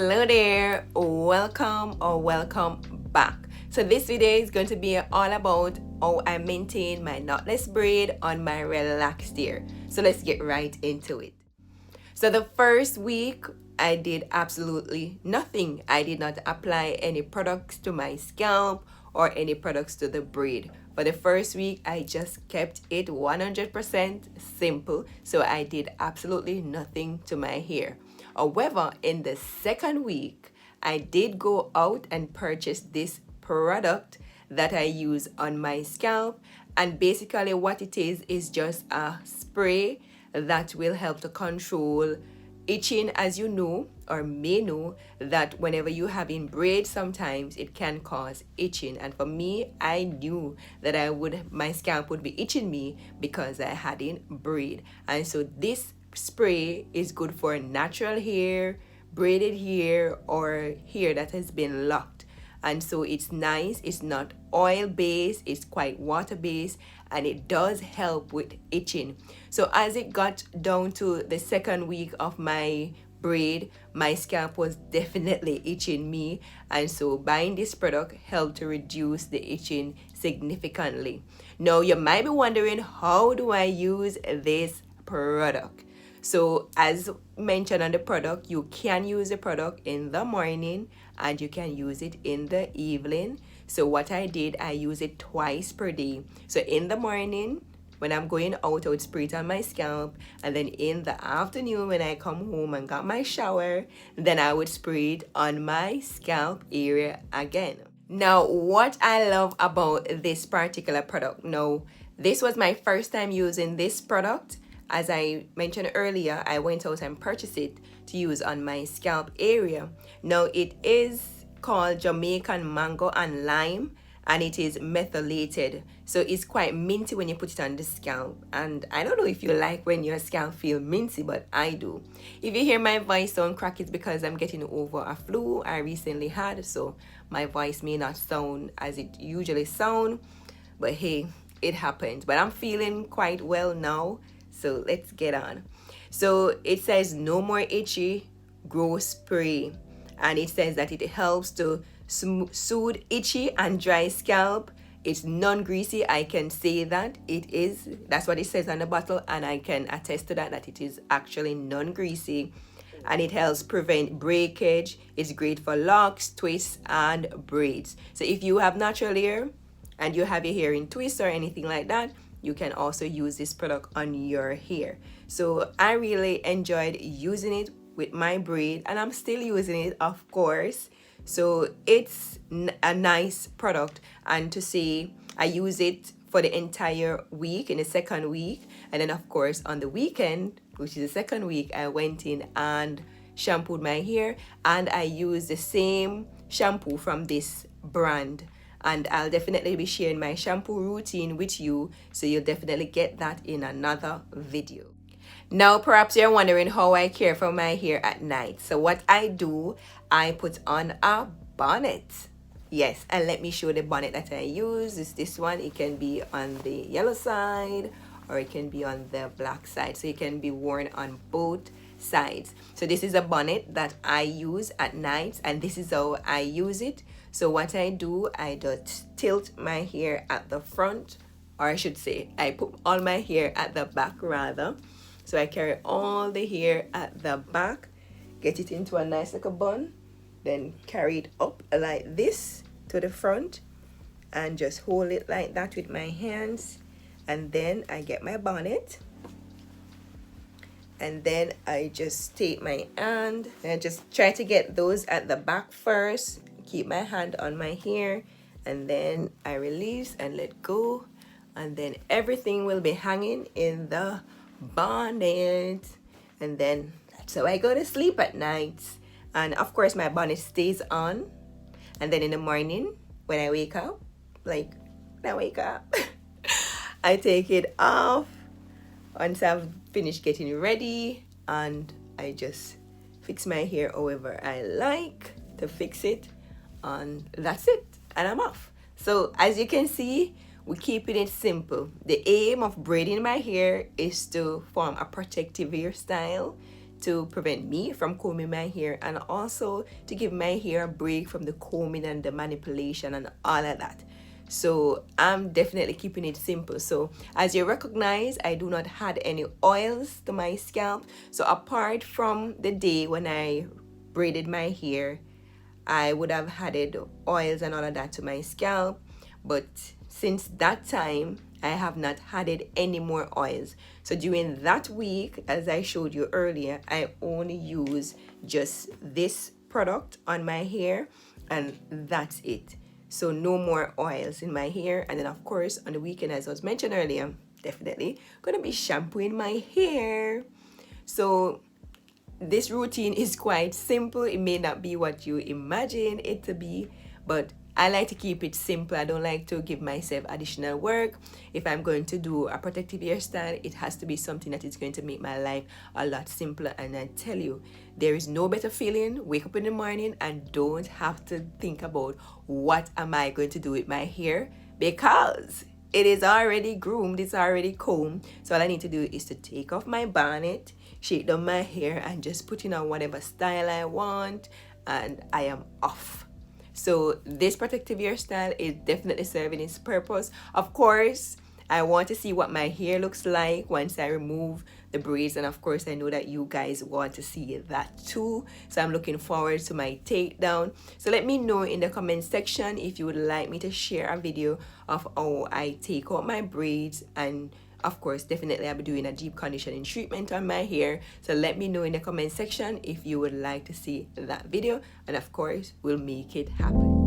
Hello there, welcome or welcome back. So this video is going to be all about how I maintain my knotless braid on my relaxed hair. So let's get right into it. So the first week I did absolutely nothing. I did not apply any products to my scalp or any products to the braid. For the first week I just kept it 100% simple. So I did absolutely nothing to my hair. However, in the second week, I did go out and purchase this product that I use on my scalp. And basically what it is just a spray that will help to control itching. As you know or may know that whenever you have in braid, sometimes it can cause itching. And for me, I knew that my scalp would be itching me because I had in braid. And so this spray is good for natural hair, braided hair, or hair that has been locked. And so it's nice. It's not oil based, it's quite water based, and it does help with itching. So as it got down to the second week of my braid, my scalp was definitely itching me, and so buying this product helped to reduce the itching significantly. Now you might be wondering, how do I use this product? So as mentioned on the product, you can use the product in the morning and you can use it in the evening. So what I did, I use it twice per day. So in the morning, when I'm going out, I would spray it on my scalp, and then in the afternoon when I come home and got my shower, then I would spray it on my scalp area again. Now, what I love about this particular product, now this was my first time using this product. As I mentioned earlier, I went out and purchased it to use on my scalp area. Now it is called Jamaican Mango and Lime, and it is methylated. So it's quite minty when you put it on the scalp. And I don't know if you like when your scalp feels minty, but I do. If you hear my voice sound cracky, it's because I'm getting over a flu I recently had. So my voice may not sound as it usually sounds, but hey, it happens. But I'm feeling quite well now. So let's get on. So it says no more itchy, grow spray. And it says that it helps to soothe itchy and dry scalp. It's non-greasy. I can say that it is. That's what it says on the bottle, and I can attest to that it is actually non-greasy. And it helps prevent breakage. It's great for locks, twists, and braids. So if you have natural hair and you have your hair in twists or anything like that, you can also use this product on your hair. So I really enjoyed using it with my braid, and I'm still using it, of course. So it's a nice product, and to say I use it for the entire week in the second week, and then of course on the weekend, which is the second week, I went in and shampooed my hair, and I used the same shampoo from this brand. And I'll definitely be sharing my shampoo routine with you, so you'll definitely get that in another video. Now perhaps you're wondering how I care for my hair at night. So what I do, I put on a bonnet. Yes, and let me show the bonnet that I use. Is this one. It can be on the yellow side or it can be on the black side, so it can be worn on both sides. So this is a bonnet that I use at night, and this is how I use it. So what I do, I just tilt my hair at the front, or I should say I put all my hair at the back rather. So I carry all the hair at the back, get it into a nice little bun, then carry it up like this to the front and just hold it like that with my hands. And then I get my bonnet, and then I just take my hand and just try to get those at the back first. Keep my hand on my hair, and then I release and let go, and then everything will be hanging in the bonnet. And then that's how I go to sleep at night. And of course my bonnet stays on, and then in the morning when I wake up, I take it off once I've finished getting ready, and I just fix my hair however I like to fix it, and that's it, and I'm off. So as you can see, we're keeping it simple. The aim of braiding my hair is to form a protective hairstyle to prevent me from combing my hair, and also to give my hair a break from the combing and the manipulation and all of that. So I'm definitely keeping it simple. So as you recognize, I do not add any oils to my scalp. So apart from the day when I braided my hair, I would have added oils and all of that to my scalp, but since that time I have not added any more oils. So during that week, as I showed you earlier, I only use just this product on my hair, and that's it. So no more oils in my hair. And then of course on the weekend, as I was mentioned earlier, definitely gonna be shampooing my hair. So this routine is quite simple. It may not be what you imagine it to be, but I like to keep it simple. I don't like to give myself additional work. If I'm going to do a protective hairstyle, it has to be something that is going to make my life a lot simpler. And I tell you, there is no better feeling. Wake up in the morning and don't have to think about what am I going to do with my hair, because it is already groomed, it's already combed. So all I need to do is to take off my bonnet, shake down my hair, and just put in on whatever style I want, and I am off. So this protective hairstyle is definitely serving its purpose. Of course, I want to see what my hair looks like once I remove the braids, and of course I know that you guys want to see that too. So I'm looking forward to my takedown. So let me know in the comment section if you would like me to share a video of how I take out my braids, and of course definitely I'll be doing a deep conditioning treatment on my hair. So let me know in the comment section if you would like to see that video, and of course we'll make it happen.